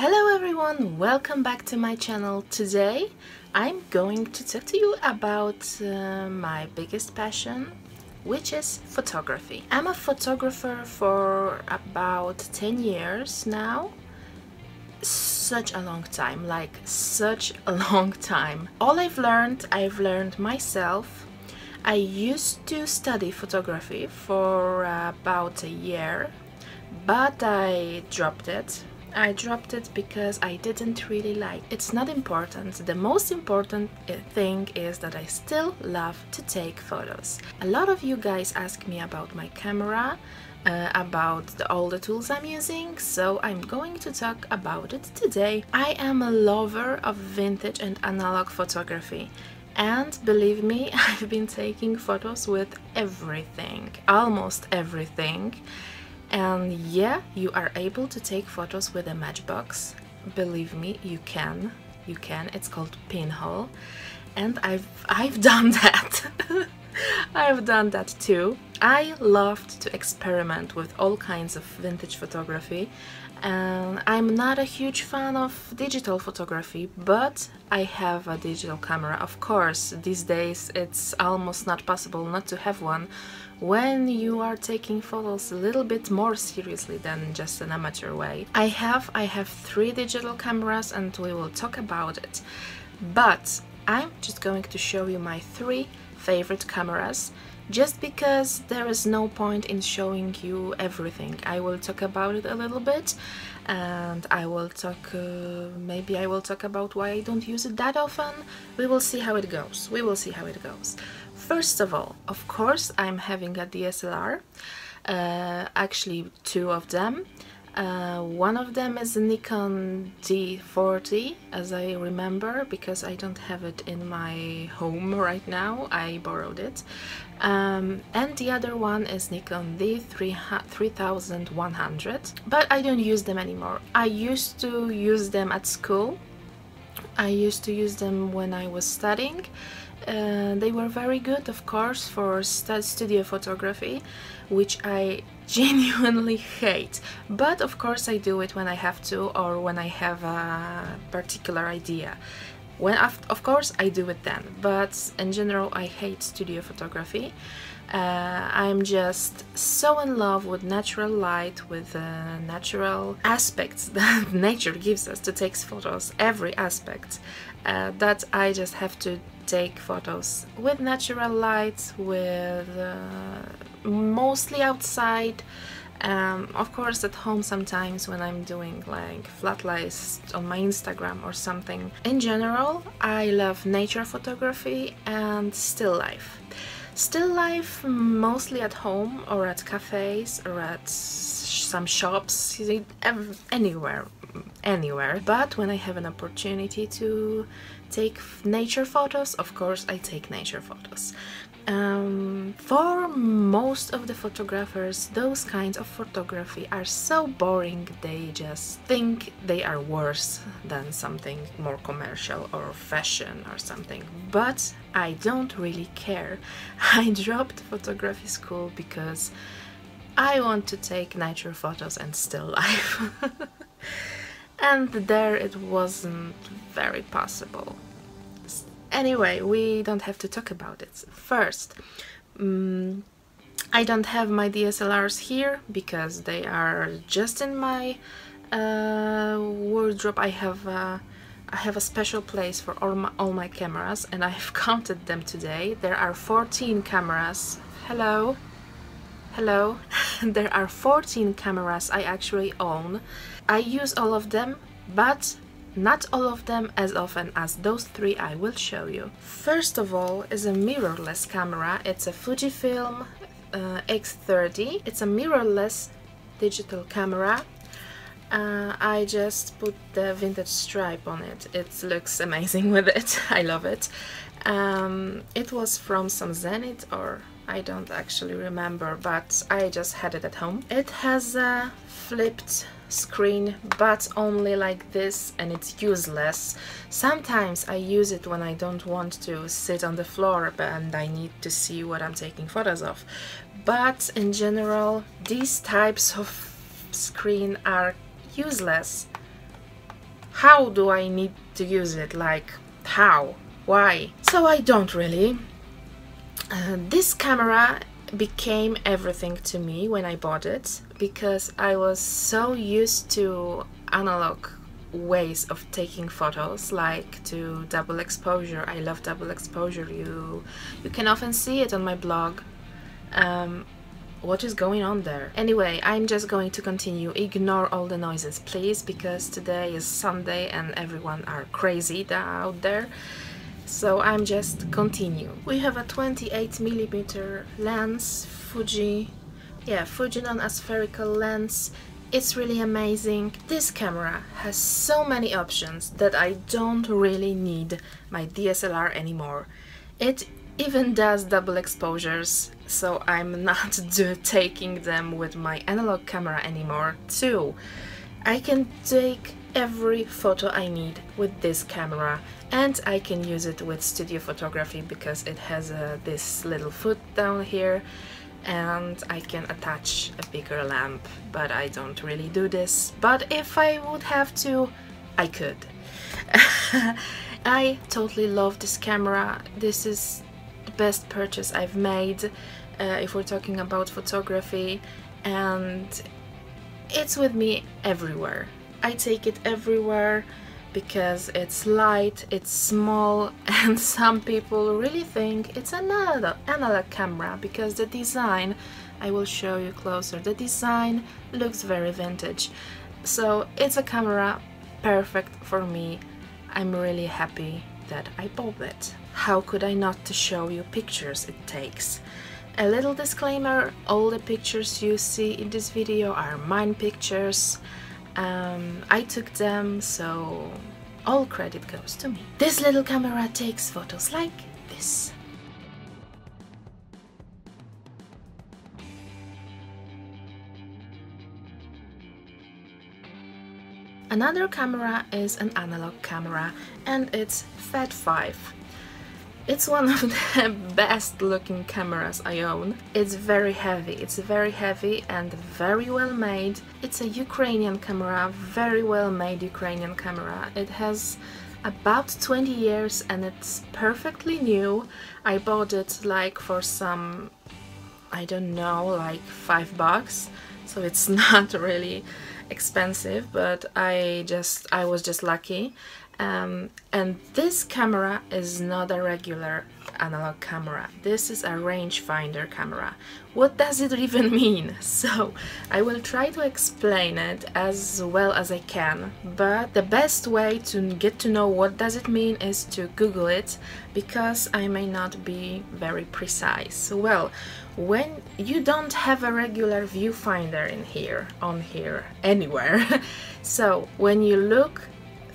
Hello everyone, welcome back to my channel. Today I'm going to talk to you about my biggest passion, which is photography. I'm a photographer for about 10 years now. Such a long time, like such a long time. All I've learned myself. I used to study photography for about a year, but I dropped it. I dropped it because I didn't really like it. It's not important. The most important thing is that I still love to take photos. A lot of you guys ask me about my camera, about all the tools I'm using, so I'm going to talk about it today. I am a lover of vintage and analog photography. And believe me, I've been taking photos with everything, almost everything. And yeah, you are able to take photos with a matchbox. Believe me, you can. It's called pinhole, and I've done that. I've done that too. I loved to experiment with all kinds of vintage photography, and I'm not a huge fan of digital photography, but I have a digital camera. Of course, these days it's almost not possible not to have one when you are taking photos a little bit more seriously than just an amateur way. I have 3 digital cameras and we will talk about it. But I'm just going to show you my 3 favorite cameras, just because there is no point in showing you everything. I will talk about it a little bit, and I will talk, maybe I will talk about why I don't use it that often. We will see how it goes. First of all, of course, I'm having a DSLR, actually 2 of them. One of them is a Nikon D40, as I remember, because I don't have it in my home right now. I borrowed it. And the other one is Nikon D3100, but I don't use them anymore. I used to use them at school. I used to use them when I was studying. They were very good, of course, for studio photography, which I genuinely hate, but of course I do it when I have to, or when I have a particular idea. Of course I do it then, but in general I hate studio photography. I'm just so in love with natural light, with natural aspects that nature gives us to take photos, every aspect, that I just have to take photos with natural light, with mostly outside. Of course at home sometimes when I'm doing like flat lights on my Instagram or something. In general, I love nature photography and still life. Still life mostly at home or at cafes or at some shops, anywhere. But when I have an opportunity to take nature photos, of course I take nature photos. For most of the photographers, those kinds of photography are so boring, they just think they are worse than something more commercial or fashion or something. But I don't really care. I dropped photography school because I want to take nature photos and still life. And there it wasn't very possible. Anyway, we don't have to talk about it. First, I don't have my DSLRs here because they are just in my wardrobe. I have a special place for all my cameras, and I've counted them today. There are 14 cameras. Hello? There are 14 cameras I actually own. I use all of them, but not all of them as often as those 3 I will show you. First of all is a mirrorless camera. It's a Fujifilm X30. It's a mirrorless digital camera. I just put the vintage stripe on it. It looks amazing with it. I love it. It was from some Zenith, or I don't actually remember, but I just had it at home. It has a flipped screen, but only like this, and it's useless. Sometimes I use it when I don't want to sit on the floor and I need to see what I'm taking photos of. But in general, these types of screen are useless. how do I need to use it? Like, how? Why? So I don't really. This camera became everything to me when I bought it, because I was so used to analog ways of taking photos, like to double exposure. I love double exposure. You can often see it on my blog. What is going on there? Anyway, I'm just going to continue. Ignore all the noises, please, because today is Sunday and everyone are crazy out there. So I'm just continue. We have a 28mm lens, Fuji non-aspherical lens. It's really amazing. This camera has so many options that I don't really need my DSLR anymore. It even does double exposures, so I'm not taking them with my analog camera anymore too. I can take every photo I need with this camera, and I can use it with studio photography because it has this little foot down here, and I can attach a bigger lamp, but I don't really do this. But if I would have to, I could. I totally love this camera. This is the best purchase I've made if we're talking about photography, and it's with me everywhere. I take it everywhere because it's light, it's small, and some people really think it's an analog camera because the design, I will show you closer, the design looks very vintage. So it's a camera perfect for me. I'm really happy that I bought it. How could I not to show you pictures it takes? A little disclaimer, all the pictures you see in this video are mine pictures. I took them, so all credit goes to me. This little camera takes photos like this. Another camera is an analog camera, and it's FAT5. It's one of the best looking cameras I own. It's very heavy and very well made. It's a Ukrainian camera, very well made Ukrainian camera. It has about 20 years and it's perfectly new. I bought it like for some, I don't know, like $5, so it's not really expensive, but I was just lucky. And this camera is not a regular analog camera. This is a rangefinder camera. What does it even mean? So I will try to explain it as well as I can, but the best way to get to know what does it mean is to Google it, because I may not be very precise. Well, when you don't have a regular viewfinder on here anywhere, so when you look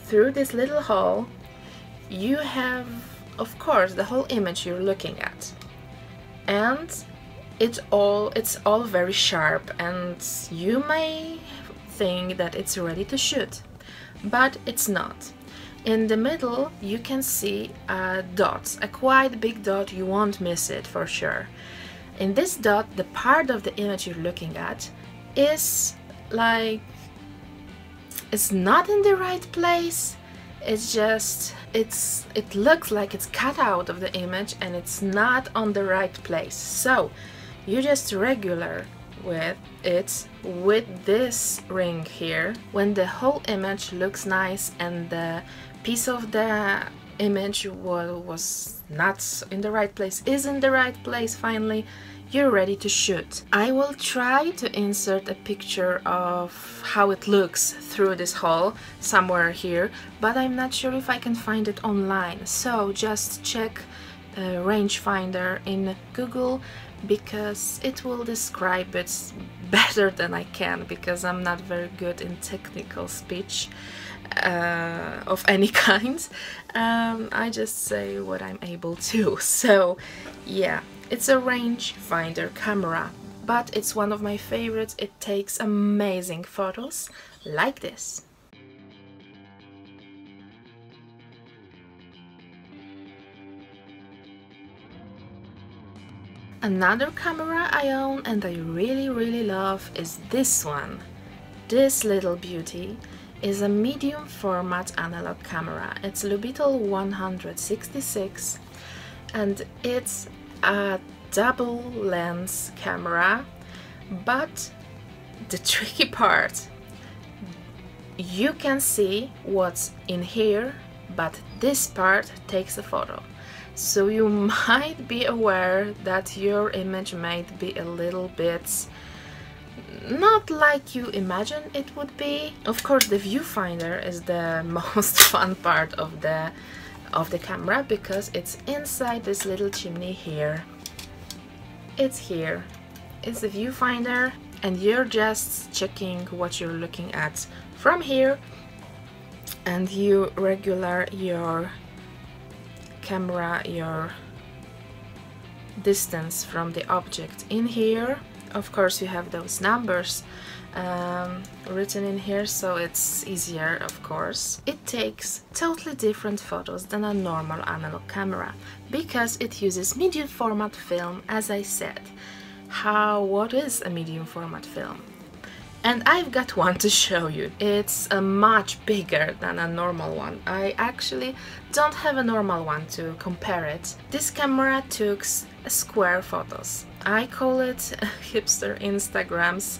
through this little hole, you have, of course, the whole image you're looking at, and it's all very sharp, and you may think that it's ready to shoot, but it's not. In the middle you can see a dot, a quite big dot. You won't miss it for sure. In this dot, the part of the image you're looking at is like, it's not in the right place. It's just, it looks like it's cut out of the image and it's not on the right place. So you just regular with it with this ring here. When the whole image looks nice and the piece of the image was not in the right place is in the right place, finally you're ready to shoot. I will try to insert a picture of how it looks through this hole somewhere here, but I'm not sure if I can find it online. So just check rangefinder in Google, because it will describe it better than I can, because I'm not very good in technical speech of any kind. I just say what I'm able to. So yeah, it's a rangefinder camera, but it's one of my favorites. It takes amazing photos like this. Another camera I own and I really love is this one. This little beauty. is a medium format analog camera. It's Lubitel 166 and it's a double lens camera, but the tricky part, you can see what's in here, but this part takes a photo. So you might be aware that your image might be a little bit not like you imagine it would be. Of course, the viewfinder is the most fun part of the camera because it's inside this little chimney here. It's here. It's the viewfinder, and you're just checking what you're looking at from here, and you regular your camera, your distance from the object in here. Of course, you have those numbers written in here, so it's easier, of course. It takes totally different photos than a normal analog camera because it uses medium format film, as I said. What is a medium format film? And I've got one to show you. It's much bigger than a normal one. I actually don't have a normal one to compare it. This camera took square photos. I call it hipster Instagrams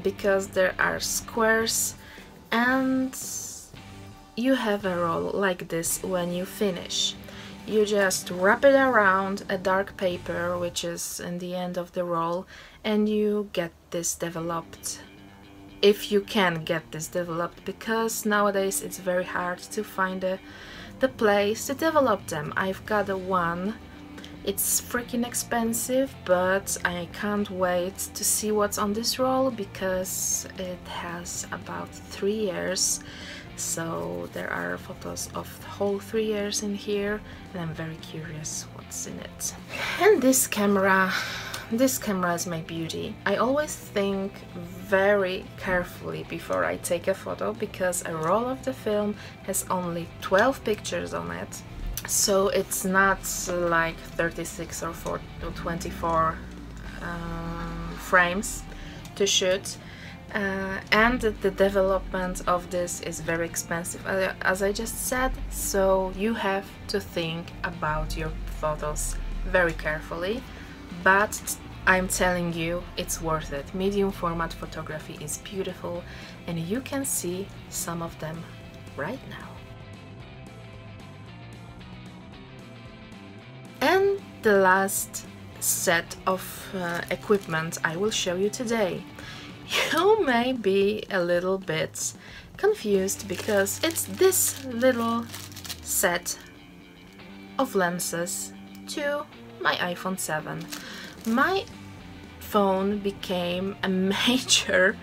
because there are squares and you have a roll like this when you finish. You just wrap it around a dark paper, which is in the end of the roll, and you get this developed. If you can get this developed, because nowadays it's very hard to find the place to develop them. I've got a one. It's freaking expensive, but I can't wait to see what's on this roll because it has about 3 years. So there are photos of the whole 3 years in here, and I'm very curious what's in it. And this camera is my beauty. I always think very carefully before I take a photo because a roll of the film has only 12 pictures on it. So it's not like 36 or 24 frames to shoot. And the development of this is very expensive, as I just said, so you have to think about your photos very carefully, but I'm telling you, it's worth it. Medium format photography is beautiful, and you can see some of them right now. And the last set of equipment I will show you today. You may be a little bit confused because it's this little set of lenses to my iPhone 7. My phone became a major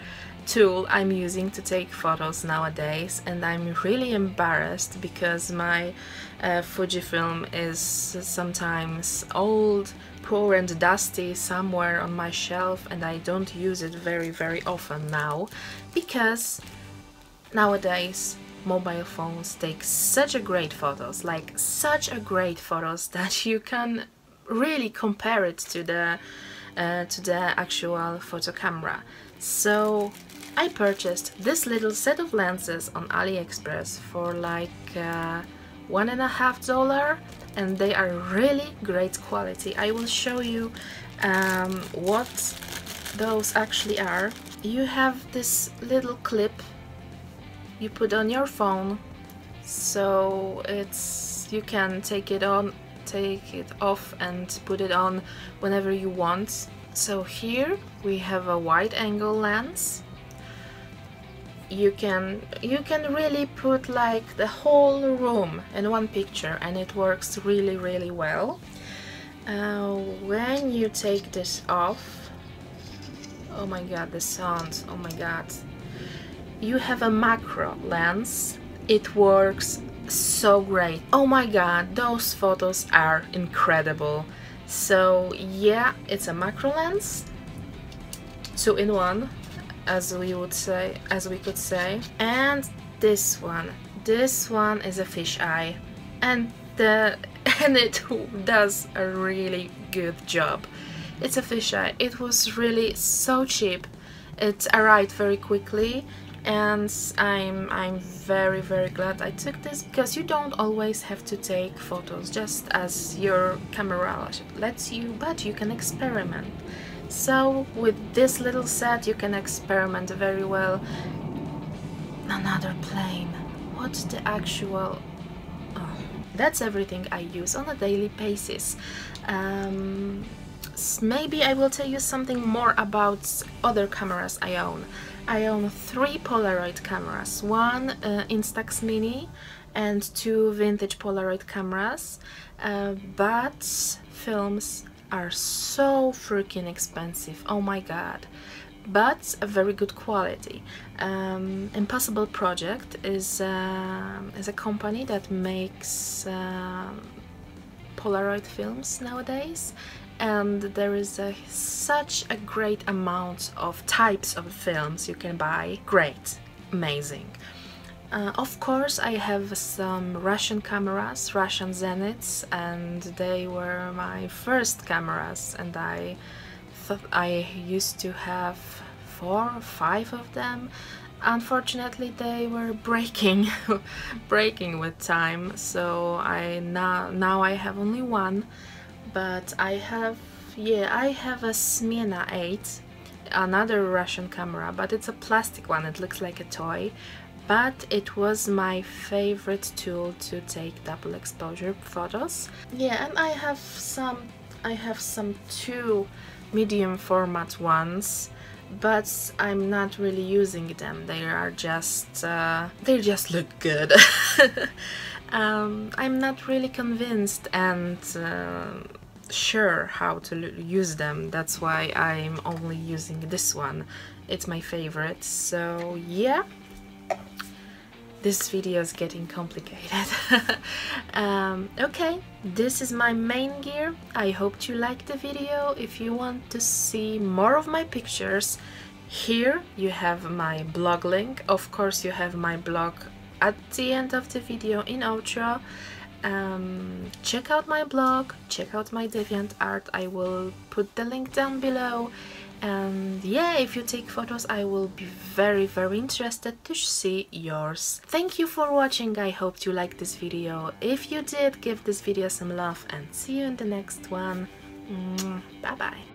tool I'm using to take photos nowadays, and I'm really embarrassed because my Fujifilm is sometimes old, poor and dusty somewhere on my shelf, and I don't use it very often now because nowadays mobile phones take such a great photos, like such a great photos that you can really compare it to the actual photo camera. So I purchased this little set of lenses on AliExpress for like $1.50, and they are really great quality. I will show you what those actually are. You have this little clip you put on your phone, so you can take it off and put it on whenever you want. So here we have a wide angle lens. You can really put like the whole room in one picture, and it works really well. When you take this off, oh my god, the sound, oh my god. You have a macro lens. It works so great. Oh my god, those photos are incredible. So yeah, it's a macro lens, 2-in-1, as we could say, and this one is a fisheye, and it does a really good job. It's a fisheye. It was really so cheap. It arrived very quickly, and I'm very glad I took this, because you don't always have to take photos just as your camera lets you, but you can experiment. So with this little set you can experiment very well. Another plane. What's the actual... Oh, that's everything I use on a daily basis. Maybe I will tell you something more about other cameras I own. I own 3 Polaroid cameras, one Instax Mini and 2 vintage Polaroid cameras, but films are so freaking expensive, oh my god, but a very good quality. Impossible Project is a company that makes Polaroid films nowadays, and there is such a great amount of types of films you can buy. Great, amazing. Of course I have some Russian cameras, Russian Zenits, and they were my first cameras, and I thought I used to have 4 or 5 of them. Unfortunately they were breaking with time, so now I have only one. But I have a Smena 8, another Russian camera, but it's a plastic one, it looks like a toy, but it was my favorite tool to take double exposure photos. Yeah, and I have some 2 medium format ones, but I'm not really using them. They just look good. I'm not really convinced and sure how to use them. That's why I'm only using this one. It's my favorite. So yeah, this video is getting complicated. Okay, this is my main gear. I hope you liked the video. If you want to see more of my pictures, here you have my blog link. Of course you have my blog at the end of the video in outro. Check out my blog, check out my DeviantArt, I will put the link down below. And yeah, if you take photos I will be very interested to see yours. Thank you for watching, I hope you liked this video. If you did, give this video some love and see you in the next one. Bye bye.